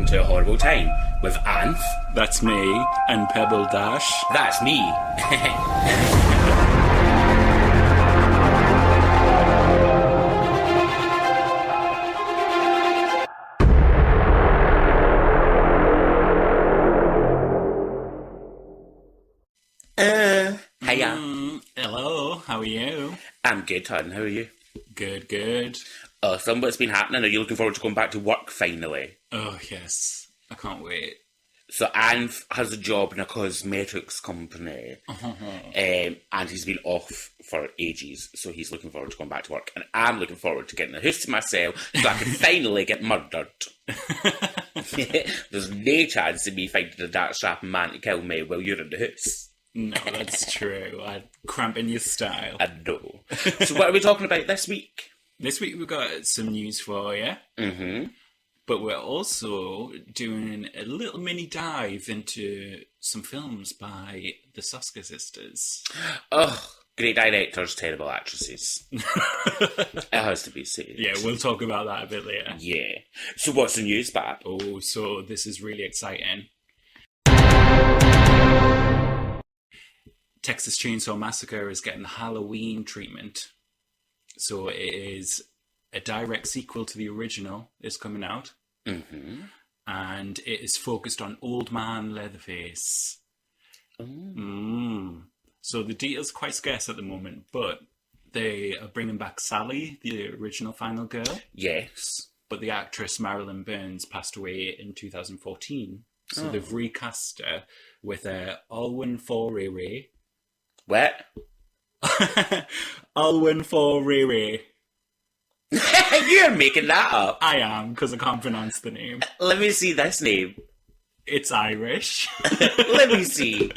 welcome to A Horrible Time with Anth. That's me, and Pebble Dash. That's me. Hiya. Hello, how are you? I'm good, hon. How are you? Good. Awesome. What's been happening? Are you looking forward to going back to work finally? Oh, yes. I can't wait. So Anth has a job in a cosmetics company, and he's been off for ages, so he's looking forward to going back to work, and I'm looking forward to getting the house to myself so I can finally get murdered. There's no chance of me finding a dark strapping man to kill me while you're in the house. No, that's true. I'd cramp in your style. I know. So what are we talking about this week? This week we've got some news for you. Mm-hmm. But we're also doing a little mini dive into some films by the Soska Sisters. Oh, great directors, terrible actresses. It has to be said. Yeah, we'll talk about that a bit later. Yeah. So what's the news, Bab? Oh, so this is really exciting. Texas Chainsaw Massacre is getting the Halloween treatment. So it is a direct sequel to the original is coming out. Mm-hmm. And it is focused on Old Man Leatherface. So the details are quite scarce at the moment, but they are bringing back Sally, the original final girl. Yes. But the actress Marilyn Burns passed away in 2014. So they've recast her with Alwyn Forere. What? Alwyn Forere. You're making that up. I am, because I can't pronounce the name. Let me see this name. It's Irish. Let me see.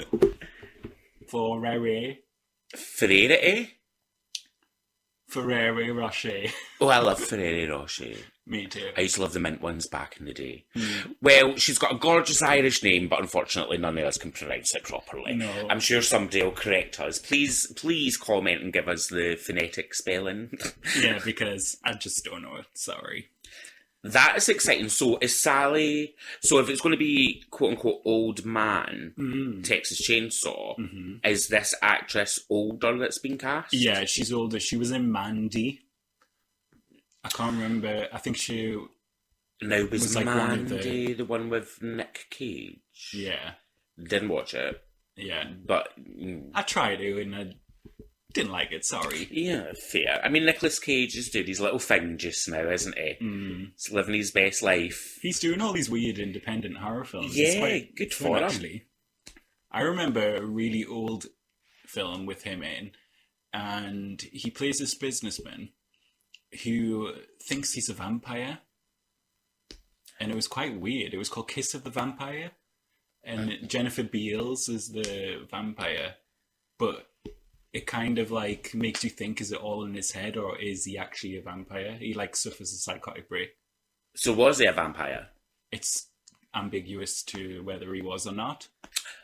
Forere. Ferrari? Ferrero Rocher. Oh, I love Ferrari Rocher. Me too. I used to love the mint ones back in the day. Well, she's got a gorgeous Irish name, but unfortunately none of us can pronounce it properly. No. I'm sure somebody will correct us. Please comment and give us the phonetic spelling. Yeah, because I just don't know it. Sorry. That is exciting. So is Sally... So if it's going to be quote-unquote old man, Texas Chainsaw, is this actress older that's been cast? Yeah, she's older. She was in Mandy. I can't remember. I think she... Now, was like Mandy the one with Nick Cage? Yeah. Didn't watch it. Yeah. But... I tried to and I didn't like it, sorry. Yeah, fair. I mean, Nicolas Cage is doing his little thing just now, isn't he? He's living his best life. He's doing all these weird independent horror films. Yeah, it's quite good fun, for him. actually. I remember a really old film with him in, and he plays this businessman who thinks he's a vampire. And it was quite weird. It was called Kiss of the Vampire. And Jennifer Beals is the vampire. But it kind of like makes you think, is it all in his head or is he actually a vampire? He like suffers a psychotic break. So was he a vampire? It's ambiguous to whether he was or not.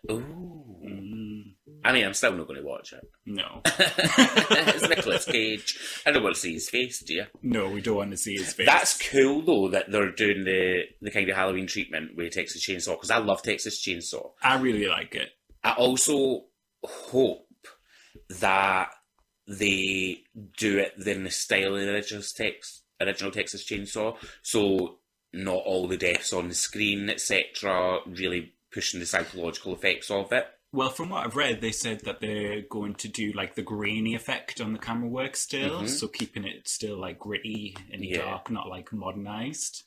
Ooh. I mean, I'm still not going to watch it. No. It's Nicolas Cage. I don't want to see his face, do you? No, we don't want to see his face. That's cool, though, that they're doing the kind of Halloween treatment with Texas Chainsaw, because I love Texas Chainsaw. I really like it. I also hope that they do it in the style of the original Texas Chainsaw, so not all the deaths on the screen, etc., really pushing the psychological effects of it. Well, from what I've read, they said that they're going to do like the grainy effect on the camera work still, so keeping it still like gritty and dark, not like modernized.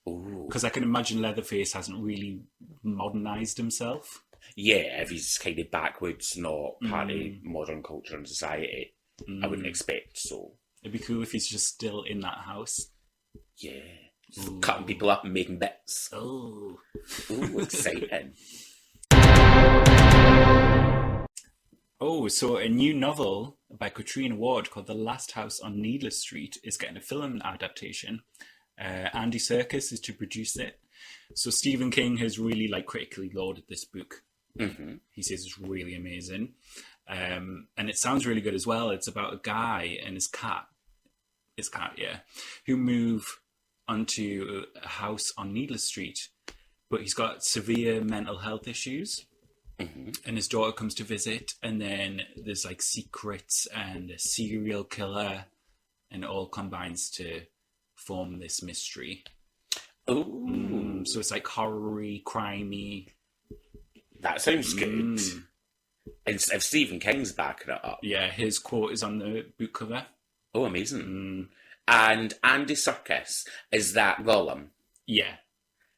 Because I can imagine Leatherface hasn't really modernized himself. Yeah, if he's kind of backwards, not part of modern culture and society, I wouldn't expect so. It'd be cool if he's just still in that house. Yeah. Cutting people up and making bits. Oh. Ooh, exciting. Oh, so a new novel by Katrina Ward called The Last House on Needless Street is getting a film adaptation. Andy Serkis is to produce it. So Stephen King has really like critically lauded this book. He says it's really amazing. And it sounds really good as well. It's about a guy and his cat, who move onto a house on Needless Street, but he's got severe mental health issues. Mm-hmm. And his daughter comes to visit, and then there's like secrets and a serial killer, and it all combines to form this mystery. Oh, So it's like horror-y, crimey. that sounds good. And if Stephen King's backing it up. Yeah, his quote is on the book cover. Oh, amazing. And Andy Serkis is that Gollum, Yeah.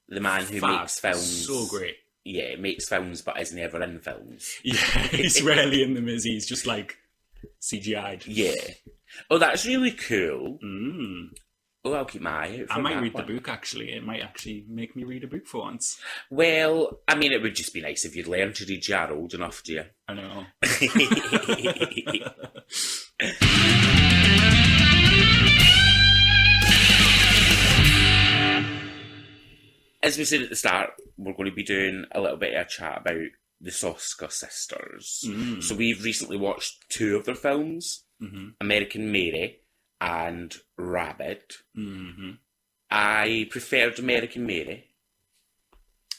the man who Fab. makes films. So great. Yeah, makes films but isn't ever in films. Yeah, he's rarely in them, is he? He's just like CGI'd. Yeah. Oh, that's really cool. Mm. Oh, I'll keep my eye out for I might that read one. the book, actually. It might actually make me read a book for once. Well, I mean, it would just be nice if you'd learn to read. You're old enough, do you? I know. As we said at the start, we're going to be doing a little bit of a chat about the Soska Sisters. So we've recently watched 2 of their films, American Mary and Rabid. I preferred American Mary.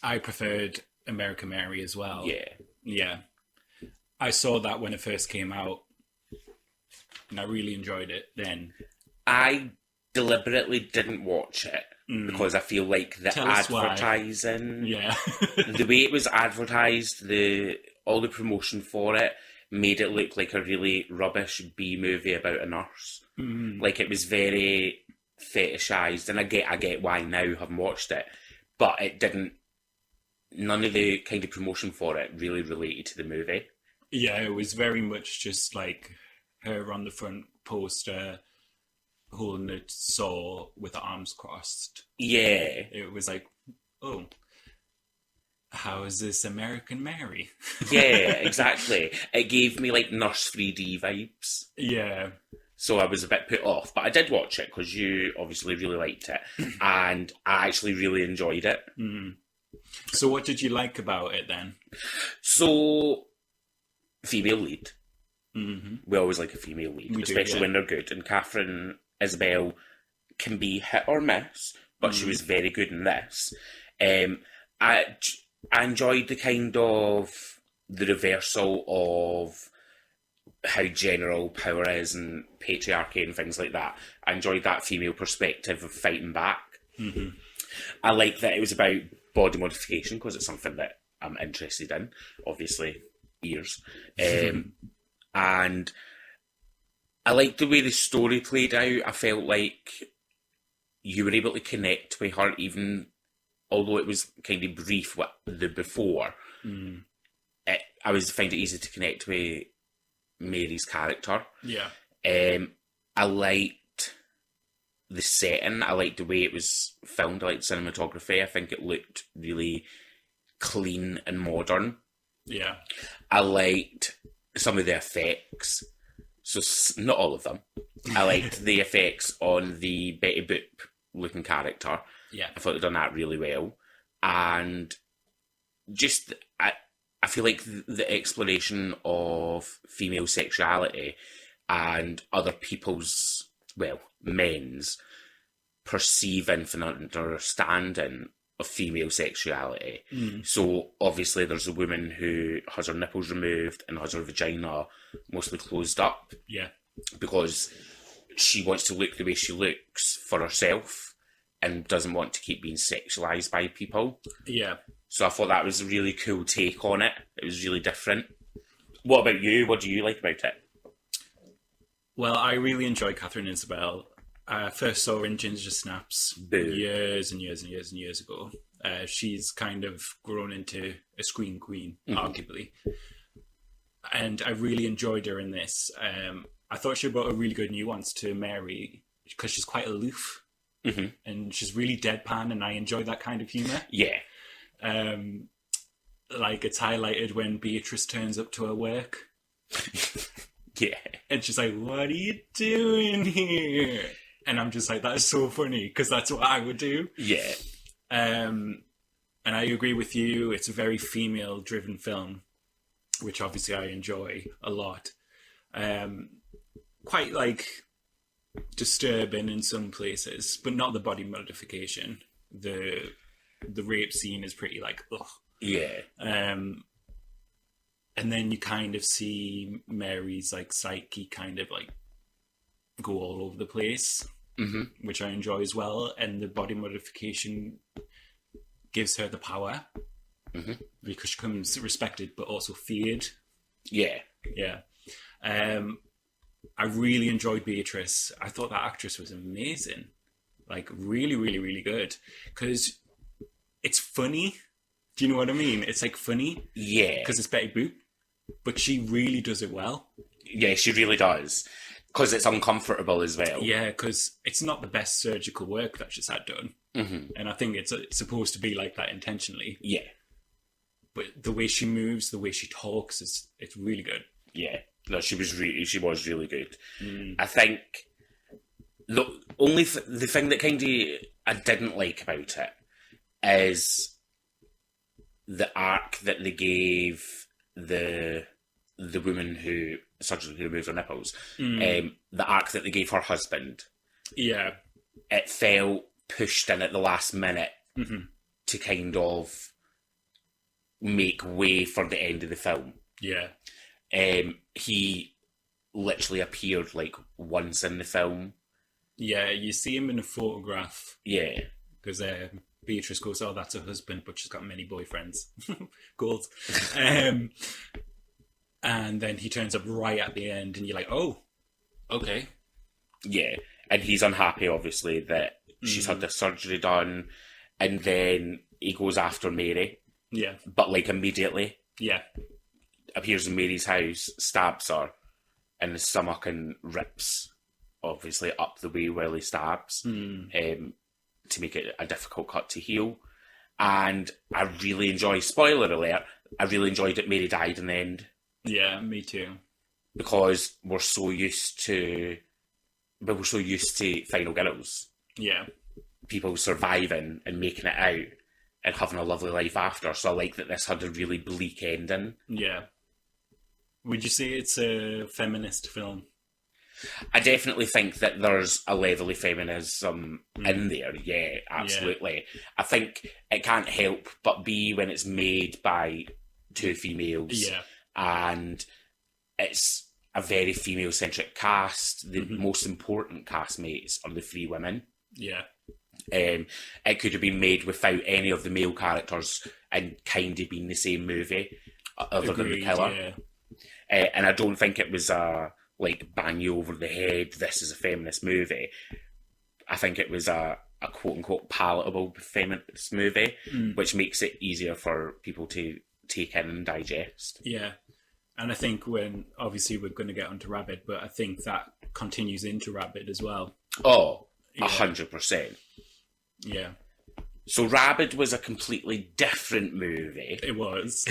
I preferred American Mary as well. Yeah. Yeah. I saw that when it first came out, and I really enjoyed it then. I deliberately didn't watch it because I feel like the Tell us why. advertising, Yeah. the way it was advertised, all the promotion for it made it look like a really rubbish B movie about a nurse. Like it was very fetishized, and I get why now, having watched it, but it didn't. None of the kind of promotion for it really related to the movie. Yeah, it was very much just like her on the front poster holding a saw with the arms crossed. Yeah. It was like, oh, how is this American Mary? Yeah, exactly. It gave me like Nurse 3D vibes. Yeah. So I was a bit put off, but I did watch it because you obviously really liked it, and I actually really enjoyed it. So what did you like about it then? So, female lead. We always like a female lead, We do, especially yeah. when they're good. And Catherine Isabel can be hit or miss, but she was very good in this. I enjoyed the kind of the reversal of how general power is and patriarchy and things like that. I enjoyed that female perspective of fighting back. I like that it was about body modification because it's something that I'm interested in, obviously, ears. And I liked the way the story played out. I felt like you were able to connect with her, even although it was kind of brief what the before. I was find it easy to connect with Mary's character. Yeah. I liked the setting. I liked the way it was filmed. I liked cinematography. I think it looked really clean and modern. Yeah. I liked some of the effects. So, not all of them. I liked the effects on the Betty Boop looking character. Yeah. I thought they'd done that really well. And just, I feel like the exploration of female sexuality and other people's, well, men's perceiving and understanding of female sexuality. So obviously there's a woman who has her nipples removed and has her vagina mostly closed up Yeah. because she wants to look the way she looks for herself and doesn't want to keep being sexualized by people. Yeah. So I thought that was a really cool take on it. It was really different. What about you? What do you like about it? Well, I really enjoy Catherine Isabel. I first saw her in Ginger Snaps Boo. years and years and years and years ago. She's kind of grown into a screen queen, arguably. And I really enjoyed her in this. I thought she brought a really good nuance to Mary because she's quite aloof. And she's really deadpan, and I enjoy that kind of humour. Yeah. Like, it's highlighted when Beatrice turns up to her work. Yeah. And she's like, what are you doing here? And I'm just like, that is so funny, because that's what I would do. Yeah. And I agree with you. It's a very female-driven film, which obviously I enjoy a lot. Quite like disturbing in some places, but not the body modification. The rape scene is pretty like, ugh. Yeah. And then you kind of see Mary's like psyche kind of like go all over the place, which I enjoy as well. And the body modification gives her the power because she becomes respected but also feared. Yeah. Yeah. I really enjoyed Beatrice. I thought that actress was amazing. Like, really, really, really good. Because it's funny. Do you know what I mean? It's like funny. Yeah. Because it's Betty Boop. But she really does it well. Yeah, she really does. Because it's uncomfortable as well. Yeah, because it's not the best surgical work that she's had done. And I think it's supposed to be like that intentionally. Yeah. But the way she moves, the way she talks, it's really good. Yeah. No, she was really good. I think the only the thing that kind of I didn't like about it is the arc that they gave the woman who surgically removed her nipples. The arc that they gave her husband. Yeah. It felt pushed in at the last minute to kind of make way for the end of the film. Yeah. He literally appeared like once in the film. Yeah, you see him in a photograph. Yeah. Because Beatrice goes, oh, that's her husband, but she's got many boyfriends. Gold. And then he turns up right at the end, and you're like, oh, okay. Yeah, and he's unhappy, obviously, that she's had this surgery done, and then he goes after Mary. Yeah. But, like, immediately. Yeah. Appears in Mary's house, stabs her in the stomach and rips, obviously, up the way while he stabs, to make it a difficult cut to heal. And I really enjoy, spoiler alert, I really enjoyed that Mary died in the end. Yeah, me too. Because we're so used to Final Girls. Yeah. People surviving and making it out and having a lovely life after. So I like that this had a really bleak ending. Yeah. Would you say it's a feminist film? I definitely think that there's a level of feminism in there. Yeah, absolutely. Yeah. I think it can't help but be when it's made by two females. Yeah. And it's a very female-centric cast. The most important castmates are the three women. Yeah. It could have been made without any of the male characters and kind of been the same movie, other than the killer. Yeah. And I don't think it was like bang you over the head, this is a feminist movie. I think it was a quote-unquote palatable feminist movie, which makes it easier for people to take in and digest. Yeah. And I think obviously we're going to get onto Rabid, but I think that continues into Rabid as well. Oh, 100%. Yeah. So Rabid was a completely different movie. It was.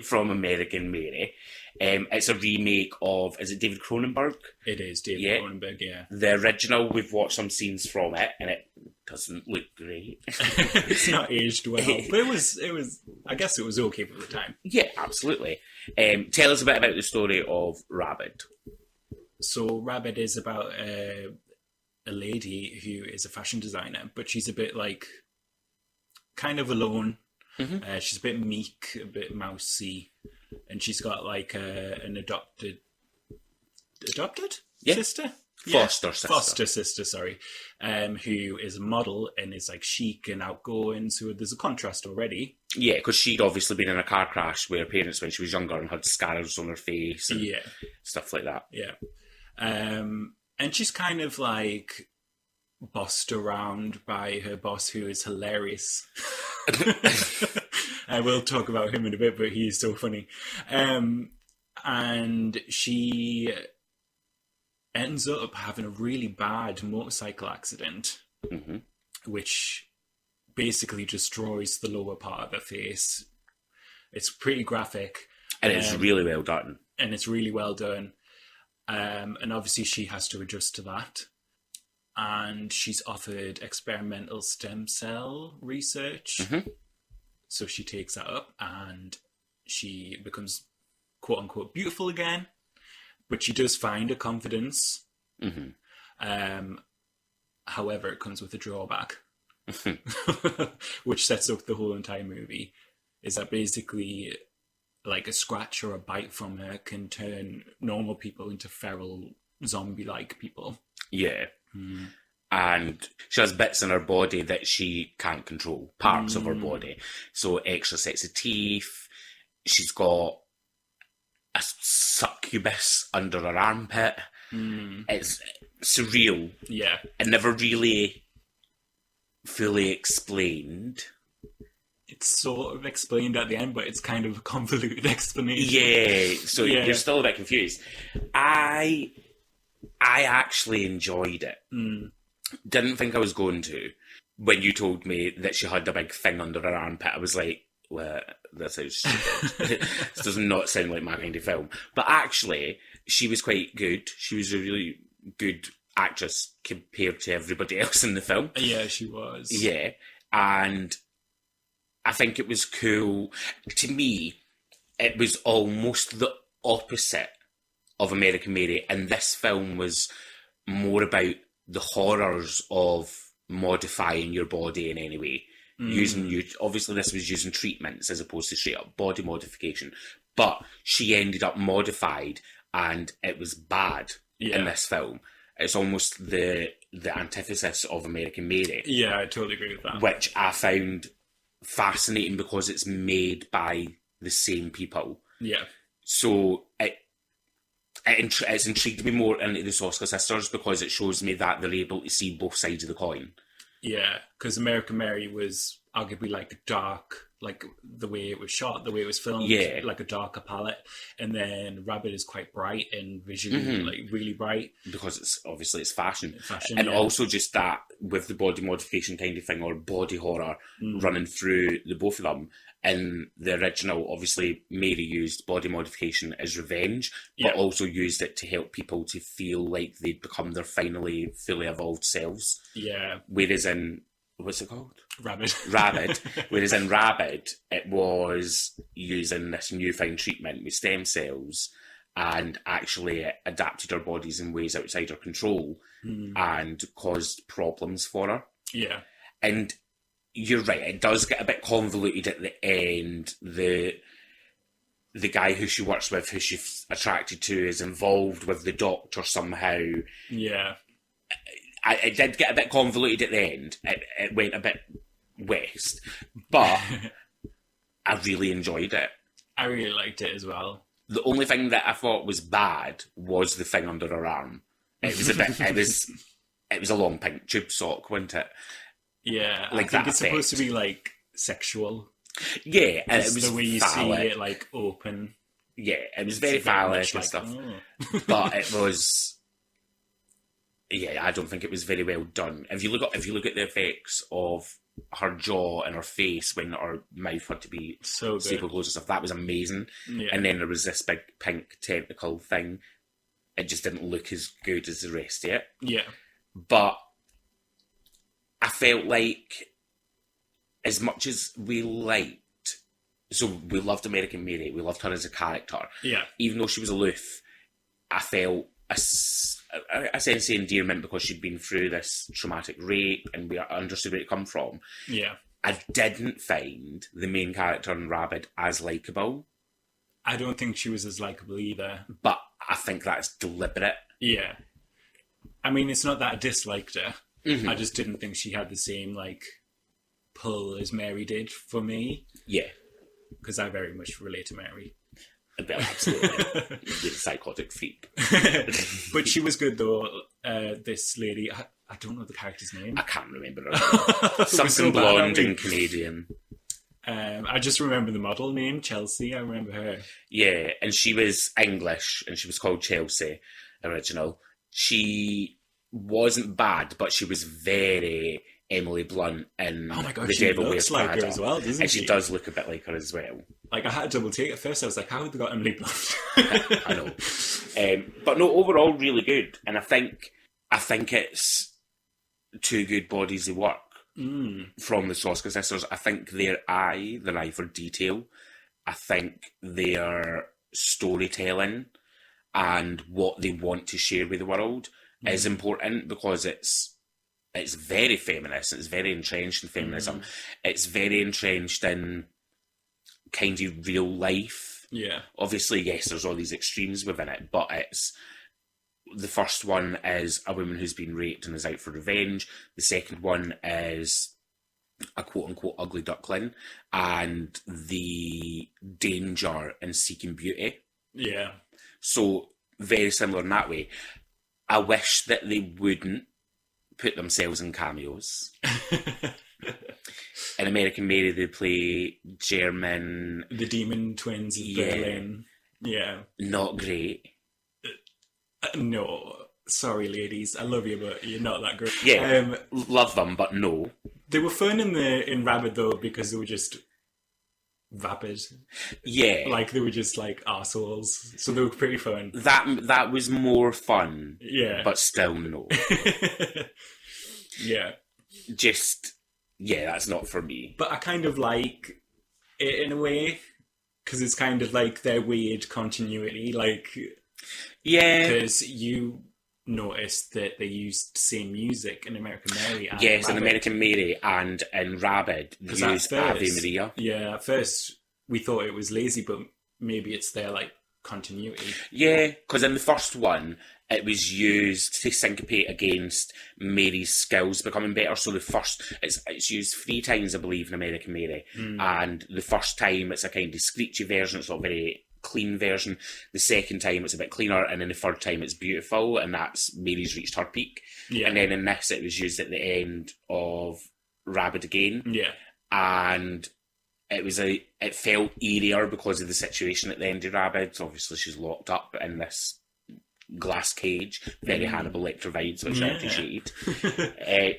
From American Mary. It's a remake of, is it David Cronenberg? It is David Cronenberg, yeah. The original, we've watched some scenes from it, and it doesn't look great. It's not aged well, but it was. I guess it was okay for the time. Yeah, absolutely. Tell us a bit about the story of Rabid. So Rabid is about a lady who is a fashion designer, but she's a bit like kind of alone. She's a bit meek, a bit mousy, and she's got like an adopted sister. Foster sister, sorry, who is a model and is like chic and outgoing, so there's a contrast already. Yeah, because she'd obviously been in a car crash with her parents when she was younger and had scars on her face and stuff like that. Yeah. And she's kind of like bossed around by her boss, who is hilarious. I will talk about him in a bit, but he's so funny. And she ends up having a really bad motorcycle accident, which basically destroys the lower part of her face. It's pretty graphic. And it's really well done. And it's really well done. And obviously she has to adjust to that. And she's offered experimental stem cell research. So she takes that up and she becomes quote unquote beautiful again. But she does find a confidence. However, it comes with a drawback, which sets up the whole entire movie. Is that basically, like, a scratch or a bite from her can turn normal people into feral, zombie-like people. Yeah. And she has bits in her body that she can't control, parts of her body. So extra sets of teeth. She's got a succubus under her armpit. It's surreal. Yeah. It never really fully explained. It's sort of explained at the end, but it's kind of a convoluted explanation. Yeah, so you're still a bit confused. I actually enjoyed it. Didn't think I was going to. When you told me that she had a big thing under her armpit, I was like, well, this is stupid. This does not sound like my kind of film. But actually, she was quite good. She was a really good actress compared to everybody else in the film. Yeah, she was. Yeah, and I think it was cool. To me, it was almost the opposite of American Mary, and this film was more about the horrors of modifying your body in any way. Obviously this was using treatments as opposed to straight up body modification, but she ended up modified and it was bad in this film. It's almost the antithesis of American Mary. Yeah, I totally agree with that. Which I found fascinating because it's made by the same people. Yeah. So it's intrigued me more into the Soska Sisters because it shows me that they're able to see both sides of the coin. Yeah, because American Mary was arguably like dark, like the way it was shot, the way it was filmed, like a darker palette. And then Rabid is quite bright and visually like really bright. Because it's fashion. And also just that with the body modification kind of thing or body horror running through the both of them. In the original, obviously, Mary used body modification as revenge, but also used it to help people to feel like they'd become their finally fully evolved selves. Yeah. Whereas in, what's it called? Rabid. Whereas in Rabid, it was using this newfound treatment with stem cells and actually it adapted her bodies in ways outside her control and caused problems for her. Yeah. And you're right, it does get a bit convoluted at the end. The guy who she works with, who she's attracted to, is involved with the doctor somehow. Yeah. It did get a bit convoluted at the end. It went a bit west. But I really enjoyed it. I really liked it as well. The only thing that I thought was bad was the thing under her arm. It was a bit... it was a long pink tube sock, wasn't it? Yeah, like I think it's supposed to be like sexual. Yeah, and it was the way you phallic. see it like open. Yeah, it was very phallic and stuff. But it was, I don't think it was very well done. If you look at the effects of her jaw and her face when her mouth had to be super close and stuff, that was amazing. Yeah. And then there was this big pink tentacle thing. It just didn't look as good as the rest of it. Yeah, but I felt like, as much as we loved American Mary, we loved her as a character. Yeah. Even though she was aloof, I felt a sense of endearment because she'd been through this traumatic rape and we understood where it come from. Yeah. I didn't find the main character in Rabid as likeable. I don't think she was as likeable either. But I think that's deliberate. Yeah. I mean, it's not that I disliked her. I just didn't think she had the same, like, pull as Mary did for me. Yeah. Because I very much relate to Mary. Absolutely. You're a psychotic freak. But she was good, though. This lady, I don't know the character's name. I can't remember her. Something blonde and Canadian. I just remember the model name, Chelsea. I remember her. Yeah, and she was English, and she was called Chelsea, original. She wasn't bad, but she was very Emily Blunt in The Devil Wears Prada. Like her as well, doesn't and she does look a bit like her as well. Like, I had to double take at first. I was like, how have they got Emily Blunt? I know. But no, overall, really good. And I think it's two good bodies of work from the Soska Sisters. I think their eye for detail, I think their storytelling and what they want to share with the world is important because it's very feminist. It's very entrenched in feminism. It's very entrenched in kind of real life. Yeah. Obviously, yes, there's all these extremes within it, but it's the first one is a woman who's been raped and is out for revenge. The second one is a quote-unquote ugly duckling and the danger in seeking beauty. Yeah. So, very similar in that way. I wish that they wouldn't put themselves in cameos. In American Mary, they play German... The Demon Twins of Berlin. Yeah. Not great. No. Sorry, ladies. I love you, but you're not that great. Yeah, love them, but no. They were fun in Rabid, though, because they were just vapid. Yeah. Like, they were just, like, arseholes. So they were pretty fun. That was more fun. Yeah. But still no. Yeah. Just, yeah, that's not for me. But I kind of like it in a way, because it's kind of like their weird continuity. Like, yeah. Because you noticed that they used the same music in American Mary and yes, Rabid. in American Mary and in Rabid, they used Ave Maria. Yeah, at first we thought it was lazy, but maybe it's their, like, continuity. Yeah, because in the first one, it was used to syncopate against Mary's skills becoming better. So the first, it's used 3 times, I believe, in American Mary. And the first time, it's a kind of screechy version. It's not a very clean version. The second time, it's a bit cleaner. And then the third time, it's beautiful. And that's Mary's reached her peak. Yeah. And then in this, it was used at the end of Rabid again. Yeah. And it felt eerier because of the situation at the end of Rabid. So obviously, she's locked up in this glass cage, very Hannibal Lecter vibes, which I appreciated.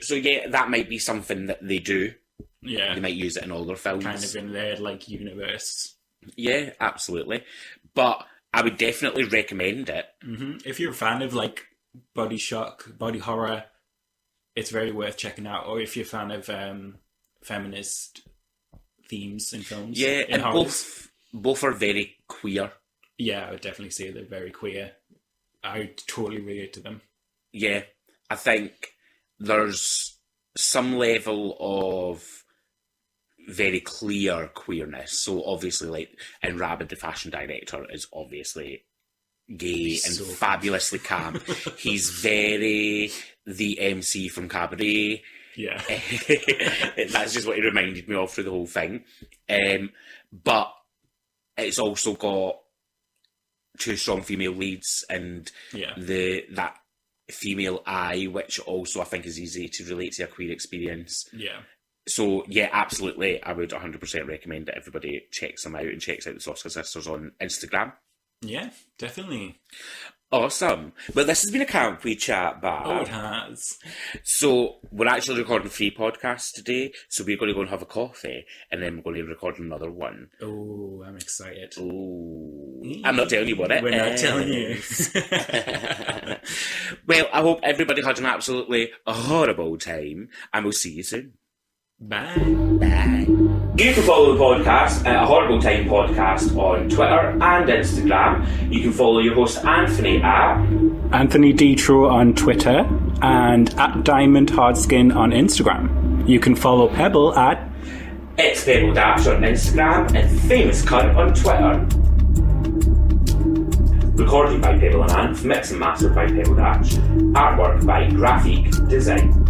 So yeah, that might be something that they do. Yeah. They might use it in all their films. Kind of in their, like, universe. Yeah, absolutely. But I would definitely recommend it. If you're a fan of, like, body shock, body horror, it's very worth checking out. Or if you're a fan of feminist themes in films. Yeah, in and horrors. both are very queer. Yeah, I would definitely say they're very queer. I totally relate to them. Yeah, I think there's some level of very clear queerness. So obviously, like, in Rabid, the fashion director is obviously gay and so fabulously camp. He's very the MC from Cabaret. Yeah. That's just what he reminded me of through the whole thing. But it's also got 2 strong female leads and that female eye, which also I think is easy to relate to a queer experience. Yeah. So yeah, absolutely, I would 100% recommend that everybody checks them out and checks out the Soska Sisters on Instagram. Yeah, definitely. Awesome. Well, this has been a Can't We Chat Bar. Oh, it has. So we're actually recording 3 podcasts today. So we're going to go and have a coffee, and then we're going to record another one. Oh, I'm excited. Oh, I'm not telling you what it is. We're not telling you. Well, I hope everybody had an absolutely horrible time, and we'll see you soon. Bye. Bye. You can follow the podcast at A Horrible Time Podcast on Twitter and Instagram. You can follow your host Anthony at Anthony Detro on Twitter and at Diamond Hardskin on Instagram. You can follow Pebble at It's Pebble Dash on Instagram and Famous Cunt on Twitter. Recorded by Pebble and Anth, mixed and mastered by Pebble Dash. Artwork by Graphic Design.